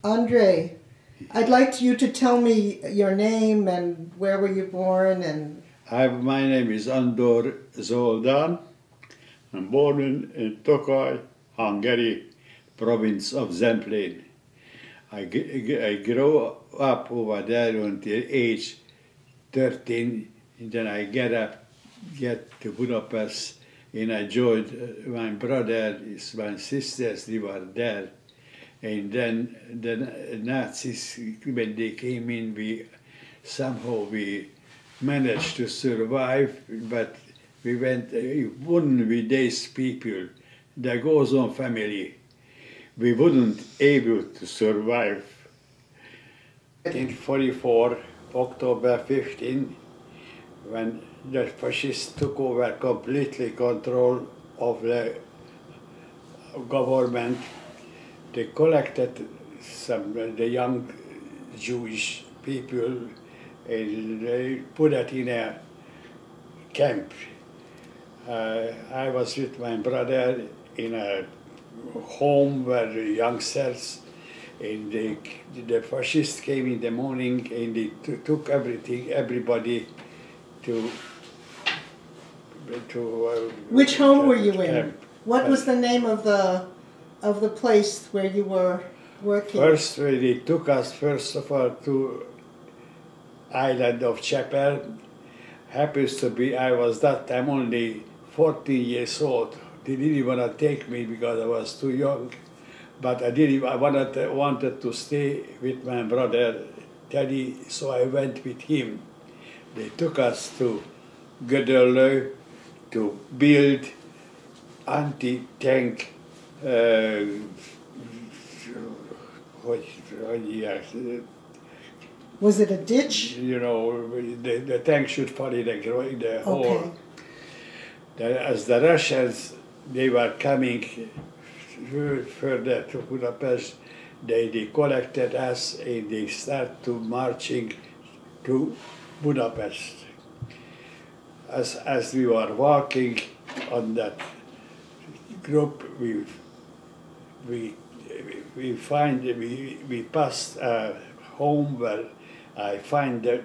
Andre, I'd like you to tell me your name and where were you born and... My name is Andor Zoldan. I'm born in Tokaj, Hungary, province of Zemplén. I grew up over there until age 13, and then I get to Budapest, and I joined my brother, my sisters, they were there. And then the Nazis, when they came in, we managed to survive, but we wouldn't with these people, the Gozon family, we wouldn't able to survive. In 1944, October 15, when the fascists took over completely control of the government, they collected the young Jewish people and they put it in a camp. I was with my brother in a home where the youngsters, and the fascists came in the morning and they took everybody to Which home were you in? Camp. What was the name of the place where you were working? First, they took us first of all to island of Chapel. Happens to be, I was that time only 14 years old. They didn't want to take me because I was too young. But I wanted to stay with my brother Teddy, so I went with him. They took us to Gödöllő to build anti-tank Was it a ditch? You know, the tank should fall in the hole. As the Russians, they were coming further to Budapest, they collected us and they started to marching to Budapest. As we were walking on that group, we passed a home where I find that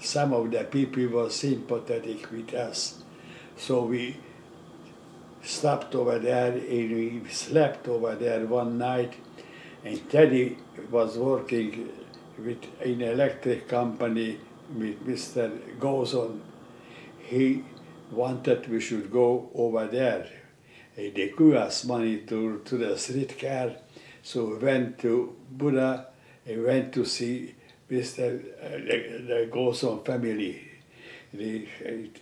some of the people were sympathetic with us. So we stopped over there and we slept over there one night, and Teddy was working in an electric company with Mr. Gozon. He wanted we should go over there. And they gave us money to the streetcar, so we went to Buda and went to see the Gozon family.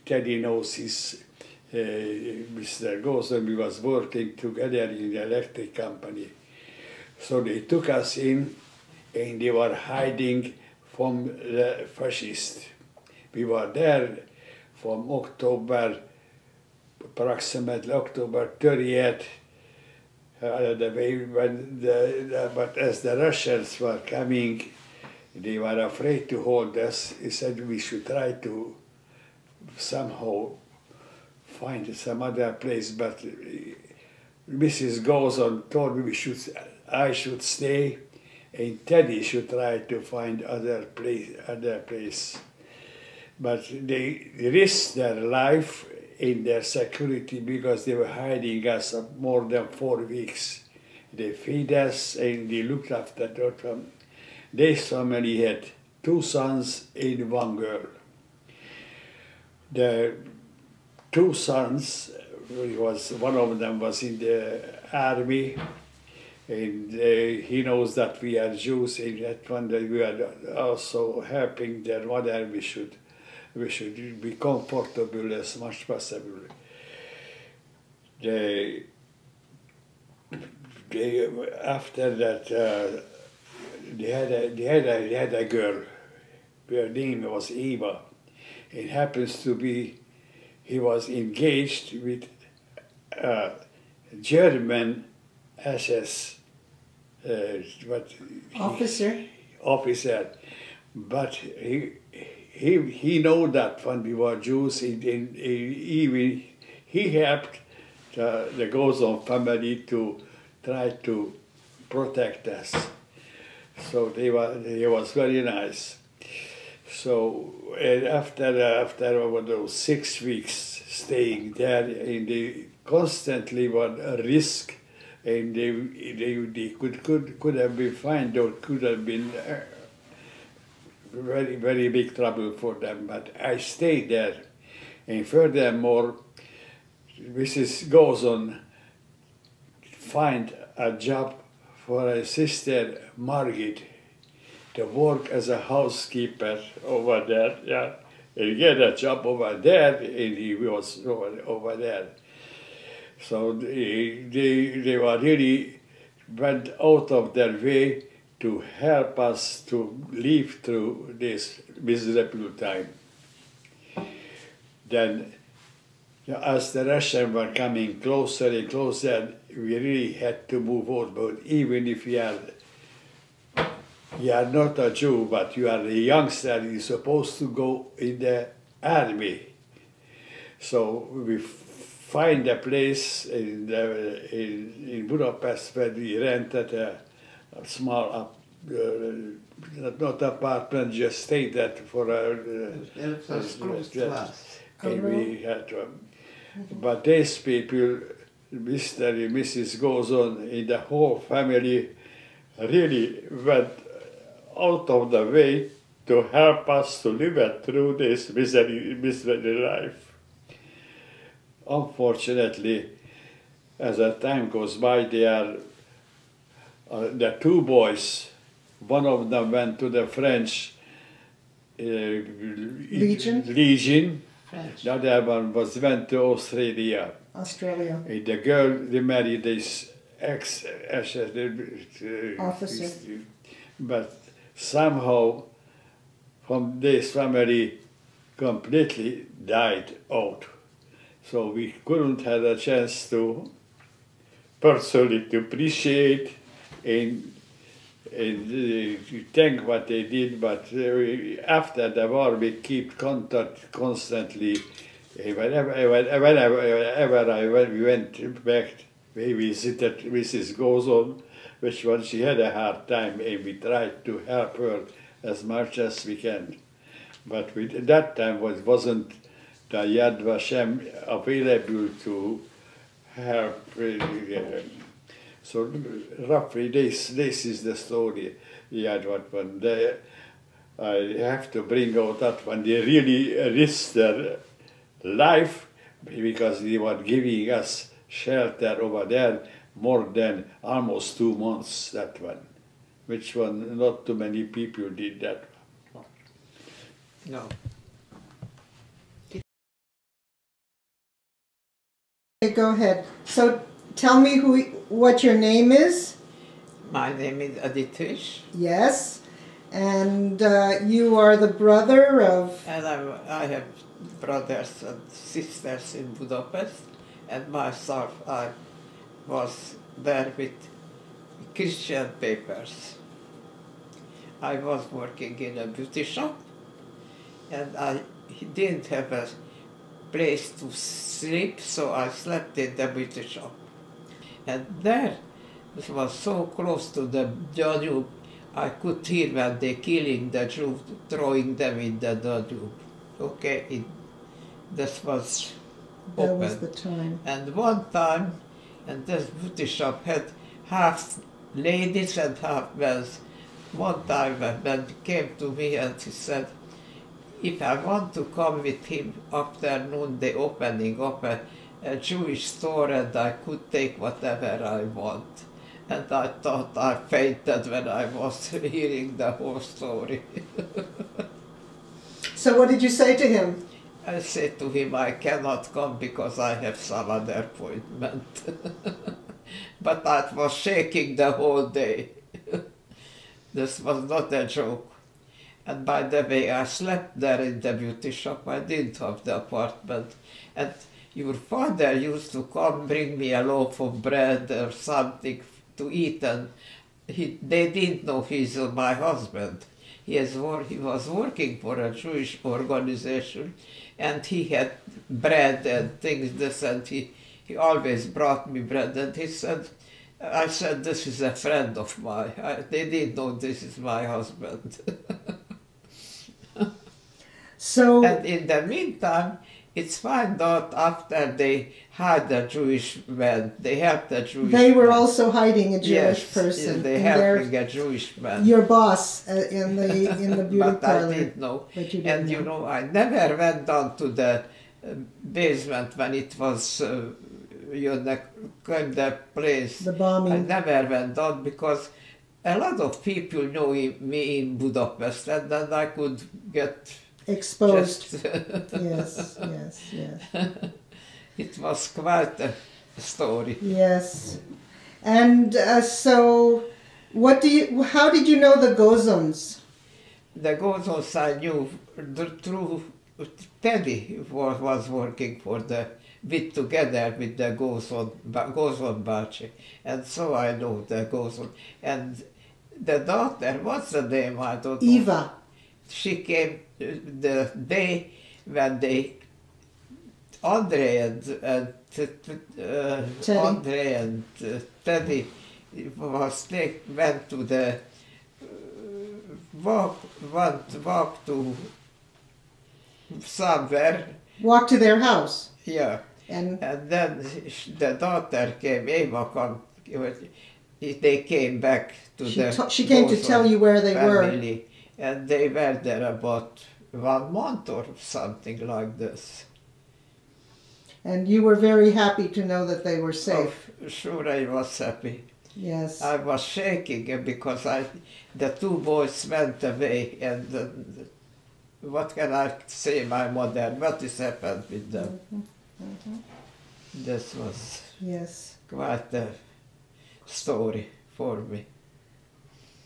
Teddy knows his Mr. Gozon, we was working together in the electric company. So they took us in and they were hiding from the fascists. We were there from approximately October 30th, but as the Russians were coming, they were afraid to hold us. He said we should try to somehow find some other place, but Mrs. Gozon told me I should stay, and Teddy should try to find other place. But they risked their life in their security because they were hiding us more than 4 weeks. They feed us and they looked after them. This family had 2 sons and 1 girl. The 2 sons, one of them was in the army, and he knows that we are Jews, and that one that we are also helping their mother. We should be comfortable as much possible. After that, they had a girl. Her name was Eva. It happens to be he was engaged with a German SS officer, but he know that when we were Jews, he helped the Gozon family to try to protect us. So he was very nice. So and after over those 6 weeks staying there, and they constantly were a risk, and they could have been fined or could have been very, very big trouble for them. But I stayed there, and furthermore, Mrs. Gozon find a job for her sister Margaret to work as a housekeeper over there. Yeah, and he get a job over there, and he was over there. So they were really went out of their way to help us to live through this miserable time. Then, as the Russians were coming closer and closer, we really had to move out. But even if you are not a Jew, but you are a youngster, you're supposed to go in the army. So we find a place in Budapest where we rented a small, not apartment, just stayed there for and we had to. But these people, Mr. and Mrs. Gozon, in the whole family, really went out of the way to help us to live through this miserable life. Unfortunately, as the time goes by, the two boys, one of them went to the French Legion. French. The other one went to Australia. And the girl remarried this officer. But somehow, from this family, completely died out. So we couldn't have a chance to personally to appreciate and thank what they did, but after the war we keep contact constantly. Whenever we went back, we visited Mrs. Gozon, which one she had a hard time, and we tried to help her as much as we can. But at that time wasn't the Yad Vashem available to help. So roughly this is the story. Yeah, when I have to bring out that when they really risked their life because they were giving us shelter over there more than almost 2 months, that one. Which one, not too many people did that. No. Okay, go ahead. So tell me what your name is. My name is Edith Hirsch. Yes. And you are the brother of... And I have brothers and sisters in Budapest. And myself, I was there with Christian papers. I was working in a beauty shop, and I didn't have a place to sleep, so I slept in the beauty shop. And there, it was so close to the Danube, I could hear when they killing the Jews, throwing them in the Danube. Okay, this was open. That was the time. And one time, and this beauty shop had half ladies and half men. One time a man came to me and he said, if I want to come with him afternoon, the opening up a Jewish store, and I could take whatever I want. And I thought I fainted when I was hearing the whole story. So what did you say to him? I said to him, I cannot come because I have some other appointment. But I was shaking the whole day. This was not a joke. And by the way, I slept there in the beauty shop. I didn't have the apartment. And your father used to come bring me a loaf of bread or something to eat, and they didn't know he's my husband. He was working for a Jewish organization, and he had bread and things this, and he always brought me bread, and he said, I said, this is a friend of mine. They didn't know this is my husband. So And in the meantime, it's found out after they had a Jewish man, they helped a Jewish they were man. also hiding a Jewish Yes, person. they in helping a Jewish man. your boss in the beauty But I parlor. didn't know. But you didn't And you know. know, I never went down to the basement when it was, the place. The I bombing. never went down because a lot of people know me in Budapest, and then I could get Exposed. just Yes, yes, yes. it was quite a story. Yes. And so, how did you know the Gozons? The Gozons I knew through Teddy was working for together with the Gozon Bachi, and so I know the Gozon. And the daughter, what's the name? I don't know. Eva. She came the day when Andre and Teddy went to the walk to somewhere. Walked to their house. Yeah, And then the daughter came. Eva they came back to she came to Gozon tell you where they were. family, and they were there about 1 month or something like this. And you were very happy to know that they were safe. Oh, sure, I was happy. Yes. I was shaking because the 2 boys went away, and what can I say, my mother? What has happened with them? This was Yes. quite a story for me.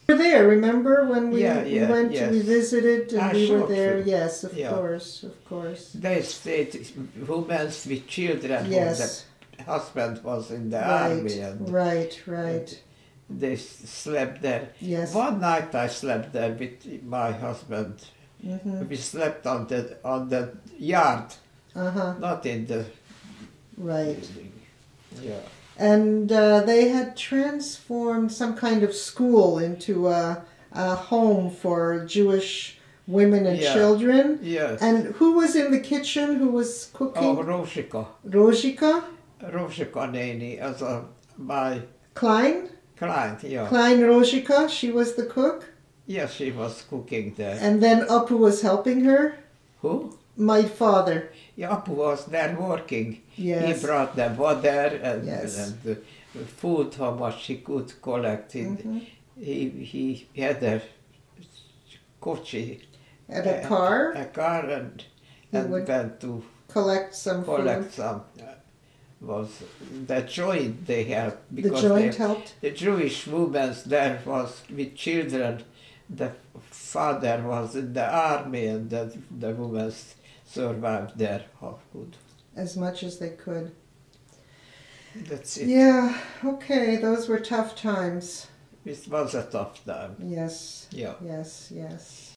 We were there, remember when we Yeah, went yes. we visited and we Sure, were there? sure. Yes, of Yeah. course, of course. They stayed, women with children, Yes. the husband was in the Right, army, and right. they slept there. Yes. One night I slept there with my husband. Mm-hmm. We slept on the yard, Uh-huh. not in the Right. building. Yeah. And they had transformed some kind of school into a home for Jewish women and Yeah. children. Yes. And who was in the kitchen? Who was cooking? Oh, Roshika. Rojika? Roshika Neni, as my Klein? client, yeah. Klein Rojika, she was the cook. Yes, she was cooking there. And then Apu was helping her. Who? My father. Yeah, Apu was there working. Yes. He brought the water and, Yes. and the food, how much he could collect. Mhm. He had a kochi, At a car, a car, and would went to collect some collect food. some. Was the joint they had The because joint helped. the Jewish women there was with children. The father was in the army, and the women survived there. How good. As much as they could. That's it. Yeah, okay, those were tough times. It was a tough time. Yes, Yeah. yes, yes.